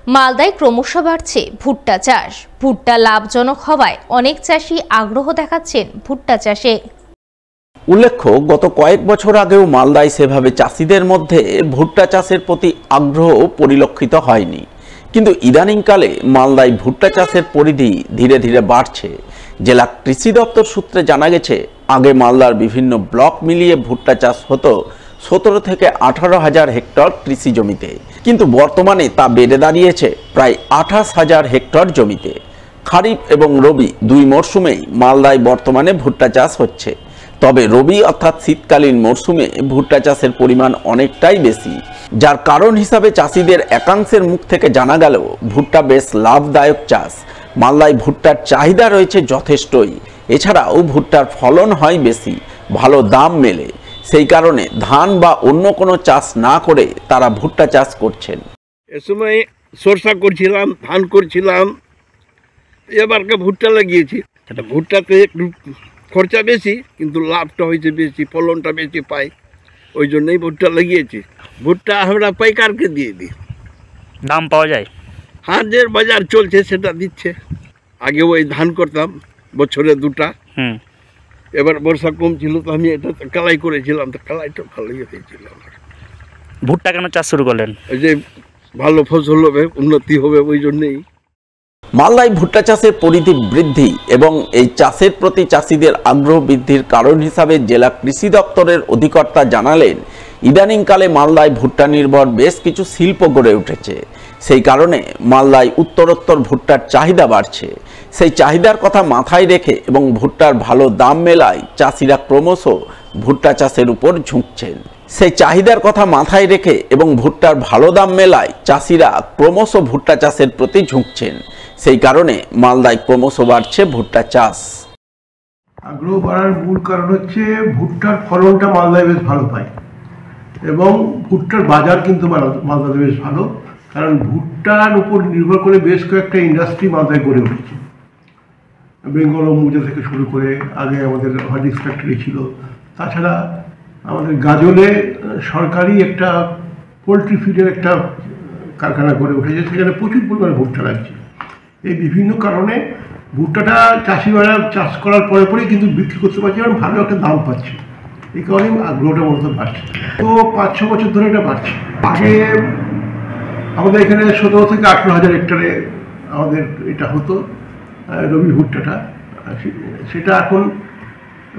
মালদায় ক্রমশ বাড়ছে ভুট্টা চাষ। ভুট্টা লাভজনক হওয়ায় অনেক চাষি আগ্রহ দেখাচ্ছেন ভুট্টা চাষে। উল্লেখ্য, গত কয়েক বছর আগেও মালদায় সেভাবে চাষিদের মধ্যে ভুট্টা চাষের প্রতি আগ্রহ পরিলক্ষিত হয়নি, কিন্তু ইদানিংকালে মালদায় ভুট্টা চাষের পরিধি ধীরে ধীরে বাড়ছে। জেলা কৃষি দপ্তর সূত্রে জানা গেছে, আগে মালদার বিভিন্ন ব্লক মিলিয়ে ভুট্টা চাষ হতো 17 থেকে 18,000 হেক্টর কৃষি জমিতে, কিন্তু বর্তমানে তা বেড়ে দাঁড়িয়েছে প্রায় 28,000 হেক্টর জমিতে। খারিফ এবং রবি দুই মরশুমেই মালদায় বর্তমানে ভুট্টা চাষ হচ্ছে, তবে রবি অর্থাৎ শীতকালীন মরশুমে ভুট্টা চাষের পরিমাণ অনেকটাই বেশি, যার কারণ হিসাবে চাষিদের একাংশের মুখ থেকে জানা গেল ভুট্টা বেশ লাভদায়ক চাষ। মালদায় ভুট্টার চাহিদা রয়েছে যথেষ্টই, এছাড়াও ভুট্টার ফলন হয় বেশি, ভালো দাম মেলে, সেই কারণে ধান বা অন্য কোনো চাষ না করে তারা ভুট্টা চাষ করছেন। এ সময় সরষা করছিলাম, ধান করছিলাম, এবারকে ভুট্টা লাগিয়েছি। ভুট্টাতে একটু খরচা বেশি, কিন্তু লাভটা হয়েছে বেশি, ফলনটা বেশি পাই, ওই জন্যই ভুট্টা লাগিয়েছি। ভুট্টা আমরা পাইকারকে দিয়ে দিই। দাম পাওয়া যায়? হ্যাঁ, যে বাজার চলছে সেটা দিচ্ছে। আগে ওই ধান করতাম বছরে দুটা, এবার বর্ষা কম ছিল তো আমি এটা কালাই করেছিলাম, তো কালাইটা ভালোই হয়েছিল আমার। ভুট্টা কেন চাষ শুরু করলেন? ওই যে ভালো ফসল হবে, উন্নতি হবে, ওই জন্যেই। মালদায় ভুট্টা চাষের পরিধি বৃদ্ধি এবং এই চাষের প্রতি চাষিদের আগ্রহ বৃদ্ধির কারণ হিসাবে জেলা কৃষি দপ্তরের অধিকর্তা জানালেন, ইদানিংকালে মালদায় ভুট্টা নির্ভর বেশ কিছু শিল্প গড়ে উঠেছে। সেই কারণে মালদায় উত্তরোত্তর ভুট্টার চাহিদা বাড়ছে। সেই চাহিদার কথা মাথায় রেখে এবং ভুট্টার ভালো দাম মেলায় চাষিরা ক্রমশ ভুট্টা চাষের উপর ঝুঁকছেন। সেই চাহিদার কথা মাথায় রেখে এবং ভুট্টার ভালো দাম মেলায় চাষিরা ক্রমশ ভুট্টা চাষের প্রতি ঝুঁকছেন। সেই কারণে মালদায় ক্রমশ বাড়ছে ভুট্টা চাষ। আগ্রহ বাড়ার মূল কারণ হচ্ছে ভুট্টার ফলনটা মালদায় বেশ ভালো পায় এবং ভুট্টার বাজার কিন্তু মালদায় বেশ ভালো, কারণ ভুট্টার উপর নির্ভর করে বেশ কয়েকটা ইন্ডাস্ট্রি মালদায় গড়ে উঠেছে। বেঙ্গল অম্বুজা থেকে শুরু করে আগে আমাদের হরলিক্স ফ্যাক্টরি ছিল, তাছাড়া আমাদের গাজলে সরকারি একটা পোলট্রি ফিডের একটা কারখানা গড়ে উঠেছে, সেখানে প্রচুর পরিমাণে ভুট্টা লাগছে। এই বিভিন্ন কারণে ভুট্টাটা চাষিরা চাষ করার পরে পরেই কিন্তু বিক্রি করতে পারছে এবং ভালো একটা দাম পাচ্ছে। এই কারণে আগ্রহটা মূলত বাড়ছে। তো 5-6 বছর ধরে এটা বাড়ছে। আগে আমাদের এখানে 17 থেকে 18,000 হেক্টরে আমাদের এটা হতো রবি ভুট্টাটা, সেটা এখন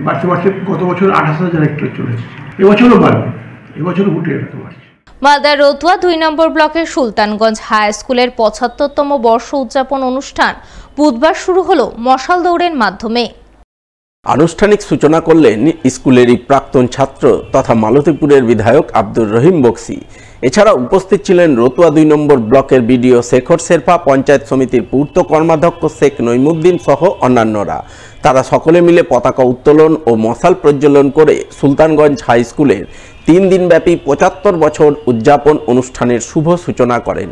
বাড়তে বাড়তে গত বছর 28,000 হেক্টর চলে এসেছে। এবছরও বাড়বে, এবছরও ভুট্টা এটা বাড়ছে। মালদার রতুয়া 2 নম্বর ব্লকের সুলতানগঞ্জ হাই স্কুলের 75তম বর্ষ উদযাপন অনুষ্ঠান বুধবার শুরু হলো মশাল দৌড়ের মাধ্যমে। আনুষ্ঠানিক সূচনা করলেন স্কুলেরই প্রাক্তন ছাত্র তথা মালতীপুরের বিধায়ক আব্দুর রহিম বক্সি। এছাড়া উপস্থিত ছিলেন রতুয়া 2 নম্বর ব্লকের বিডিও শেখর শেরপা, পঞ্চায়েত সমিতির পূর্ত কর্মাধ্যক্ষ শেখ নইমুদ্দিন সহ অন্যান্যরা। তারা সকলে মিলে পতাকা উত্তোলন ও মশাল প্রজ্বলন করে সুলতানগঞ্জ হাই স্কুলের 3 দিনব্যাপী 75 বছর উদযাপন অনুষ্ঠানের শুভ সূচনা করেন।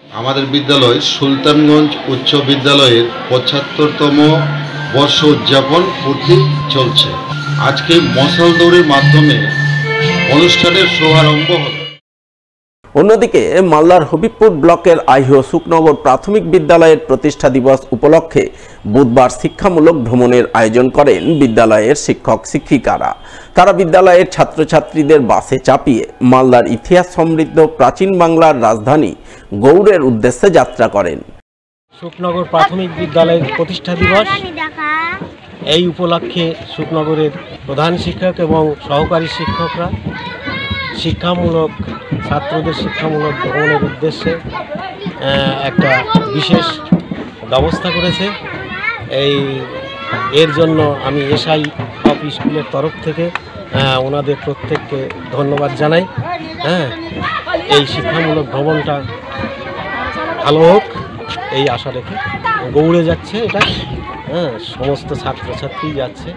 আমাদের বিদ্যালয় সুলতানগঞ্জ উচ্চ বিদ্যালয়ের 75তম বর্ষ উদযাপন পূর্তি চলছে। আজকে মশাল দৌড়ের মাধ্যমে অনুষ্ঠানের শুভারম্ভ হল। অন্যদিকে মালদার হবিবপুর ব্লকের আহিও সুকনগর প্রাথমিক বিদ্যালয়ের প্রতিষ্ঠা দিবস উপলক্ষে বুধবার শিক্ষামূলক ভ্রমণের আয়োজন করেন বিদ্যালয়ের শিক্ষক শিক্ষিকারা। তারা বিদ্যালয়ের ছাত্রছাত্রীদের বাসে চাপিয়ে মালদার ইতিহাস সমৃদ্ধ প্রাচীন বাংলার রাজধানী গৌড়ের উদ্দেশ্যে যাত্রা করেন। সুকনগর প্রাথমিক বিদ্যালয়ের প্রতিষ্ঠা দিবস, এই উপলক্ষে সুকনগরের প্রধান শিক্ষক এবং সহকারী শিক্ষকরা ছাত্রদের শিক্ষামূলক ভ্রমণের উদ্দেশ্যে একটা বিশেষ ব্যবস্থা করেছে। এর জন্য আমি এসআই অফ স্কুলের তরফ থেকে ওনাদের প্রত্যেককে ধন্যবাদ জানাই। এই শিক্ষামূলক ভ্রমণটা ভালো হোক এই আশা রেখে গৌড়ে যাচ্ছে এটা, সমস্ত ছাত্রছাত্রী যাচ্ছে।